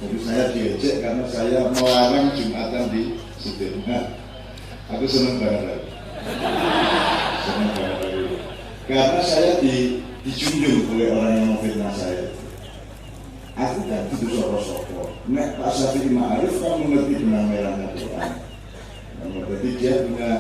Jadi saya diejek karena saya melarang Jumatan di Sudirman. Aku senang banget. Senang banget. Karena saya dijunjung oleh orang yang memfitnah saya. Aku kan itu soko-soko. Nek Pak Syafi'i Ma'arif kan mengerti benang merahnya Quran. Jadi dia punya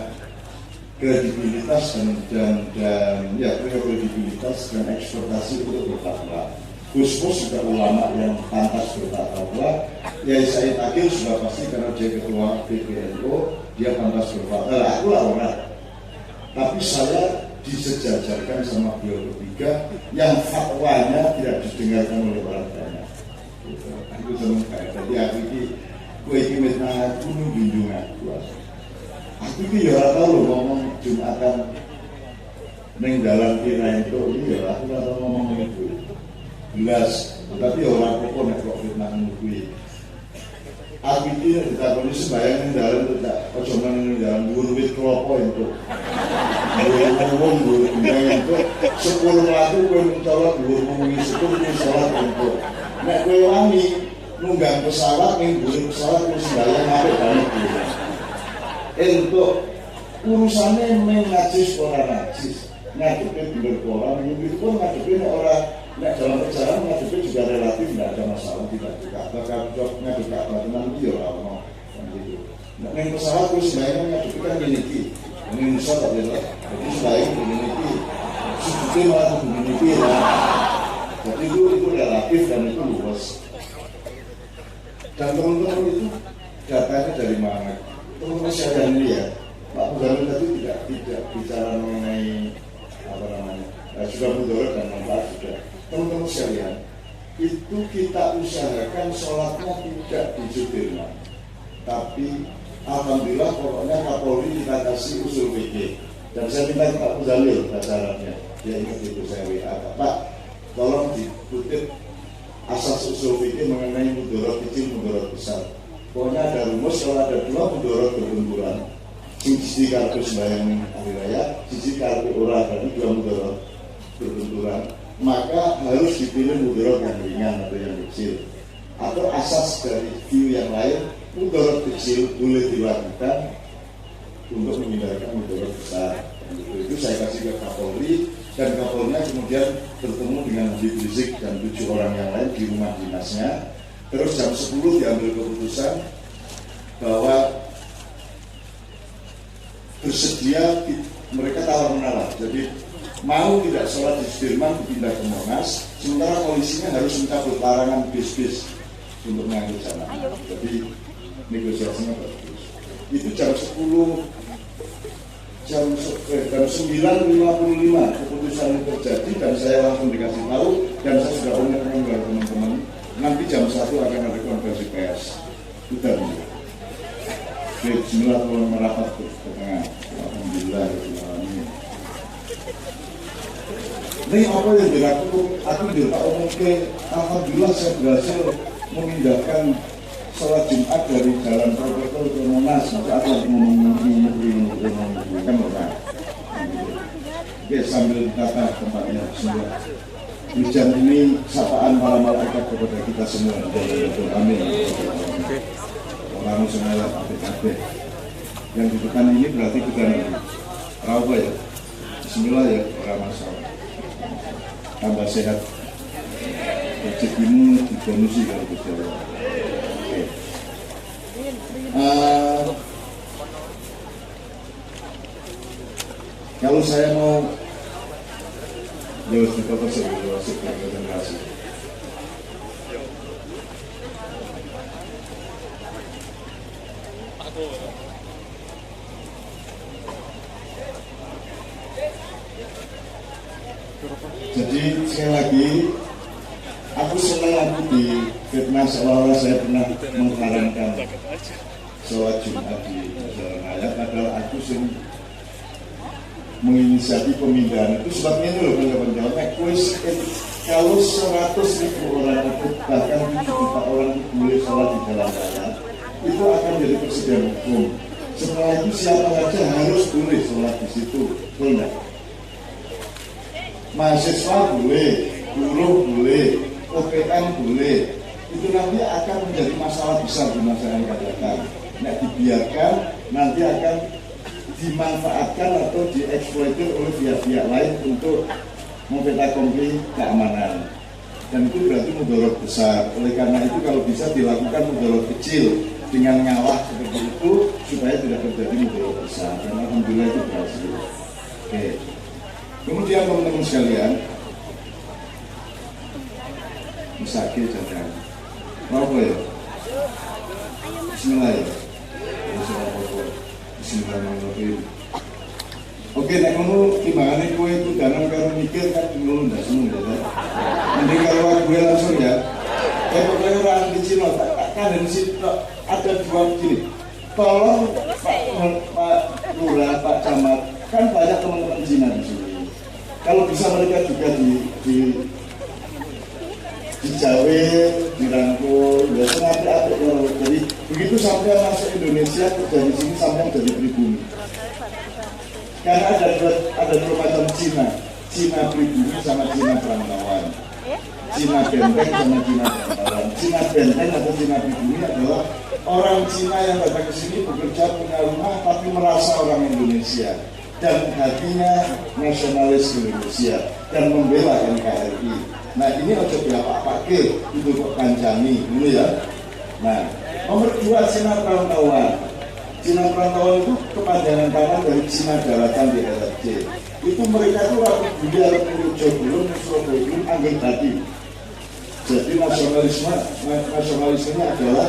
kredibilitas dan kredibilitas dan ekspektasi untuk bertakwa. Khusus juga ulama yang pantas bertakwa. Yai Said Akil sudah pasti karena dia ketua PBNU, dia pantas bertakwa. Aku lah orang. Tapi saya disejajarkan sama beliau bertiga yang fatwanya tidak didengarkan oleh orang banyak. Aku senang kayak tadi aku ini gue ingin aku nunjuk aku. Aku ini ya tahu ngomong Jumatan neng dalam kira itu ya aku nggak tahu ngomong itu jelas, tapi orang kok nek kok fitnah ngukui. Aku ini ditakoni sembahyang neng dalam tidak, ojo neng dalam duit kelopo itu. Ngomong duit itu 10 waktu gue mencolok ngomongin 10 sholat itu. Nek gue wangi nunggang pesawat neng duit pesawat gue sembahyang apa banyak gitu. Untuk urusannya menajis orang najis, ngadepin bener orang, itu pun ngadepin orang, nek dalam perjalanan ngadepin juga relatif tidak ada masalah, tidak juga. Bakal ngadep Ka'bah tenan iki ya ora kan gitu. Nek ning pesawat kuwi sebenarnya ngadepin kan ngene iki. Ning Indonesia tak bisa. Jadi sebaiknya ngene iki. Sujudnya malah ngene iki ya. Jadi itu relatif dan itu luas. Dan teman-teman itu datanya dari mana? Teman-teman sekalian ini ya, Pak Muzamil tadi tidak bicara mengenai apa namanya, sudah mudarat dan manfaat sudah. Teman-teman sekalian, itu kita usahakan sholatnya tidak di Sudirman, tapi alhamdulillah pokoknya Kapolri kita kasih usul fikih. Dan saya minta Pak Muzamil acaranya, dia ingat itu saya WA, Pak, tolong dikutip asas usul fikih mengenai mudarat kecil, mudarat besar. Pokoknya ada rumus kalau ada 2 mudarat berbenturan, siji kartu sembahyang hari raya, siji kartu ora, berarti 2 mudarat berbenturan, maka harus dipilih mudarat yang ringan atau yang kecil. Atau asas dari view yang lain, mudarat kecil boleh dilakukan untuk menghindarkan mudarat besar. Itu saya kasih ke Kapolri, dan Kapolrinya kemudian bertemu dengan Habib Rizik dan 7 orang yang lain di rumah dinasnya. Terus jam 10 diambil keputusan bahwa bersedia mereka tawar-menawar. Jadi mau tidak sholat di Sudirman pindah ke Monas, sementara polisinya harus mencabut larangan bis-bis untuk mengangkut sana. Jadi negosiasinya bagus. Itu jam 10, jam 9.55 keputusan itu terjadi dan saya langsung dikasih tahu dan saya sudah umumkan kepada teman-teman. Nanti jam 1 akan ada konferensi pers. Sudah nih. Bismillah merapat ke tengah. Alhamdulillah. Ini apa yang dilakukan? Aku tidak mungkin. Alhamdulillah saya berhasil memindahkan sholat Jumat dari Jalan Protokol ke Monas. Maka aku kan orang. Oke, sambil kata tempatnya semua. Hujan ini sapaan para malaikat kepada kita semua. Amin. Orang semuanya apik-apik. Yang di depan ini berarti kita rawa ya. Bismillah ya, orang masalah. Tambah sehat. Rezekimu dibonusi kalau berjalan. Oke. Kalau saya mau jauh di kota sebuah generasi. Jadi sekali lagi, aku senang aku di fitnah seolah-olah saya pernah mengharamkan sholat Jumat di jalan raya, padahal aku sering menginisiasi pemindahan. Itu sebabnya itu loh penjawabnya kuis. Kalau 100.000 orang itu bahkan 7 juta orang itu boleh sholat di jalan raya, itu akan jadi presiden hukum. Setelah itu siapa saja harus boleh sholat di situ, betul enggak? Mahasiswa boleh, buruh boleh, OPM boleh, itu nanti akan menjadi masalah besar di masa yang akan datang. Nah, dibiarkan nanti akan dimanfaatkan atau dieksploitasi oleh pihak-pihak lain untuk memfetakompli keamanan, dan itu berarti mudarat besar. Oleh karena itu kalau bisa dilakukan mudarat kecil dengan ngalah seperti itu supaya tidak terjadi mudarat besar, dan alhamdulillah itu berhasil. Oke. Kemudian teman-teman sekalian, misaki jangan apa ya? Bismillah ya. Bismillahirrahmanirrahim. Oke, nek ngono timbangane kowe itu dalam karo mikir kan ngono ndak seneng ya. Nanti kalau gue langsung ya. Pokoknya orang di Cina kan di situ ada dua gini. Tolong Pak Lurah, Pak Camat, kan banyak teman-teman Cina di sini. Kalau bisa mereka juga dijauhin, dirangkul, ya sengaja apik. Jadi begitu sampai masuk Indonesia kerja di sini sampai jadi pribumi. Karena ada dua macam Cina pribumi sama Cina perantauan. Cina benteng sama Cina perantauan. Cina benteng atau Cina pribumi adalah orang Cina yang datang ke sini bekerja punya rumah tapi merasa orang Indonesia dan hatinya nasionalis Indonesia dan membela NKRI. Nah, ini ojo pakai itu kok kancani, ini ya. Nah, nomor 2 Cina perantauan. Cina perantauan itu kepanjangan tangan dari Cina daratan di LRC. Itu mereka itu rapi budaya, rapi belum, Surabaya belum, anggil tadi. Jadi nasionalismenya adalah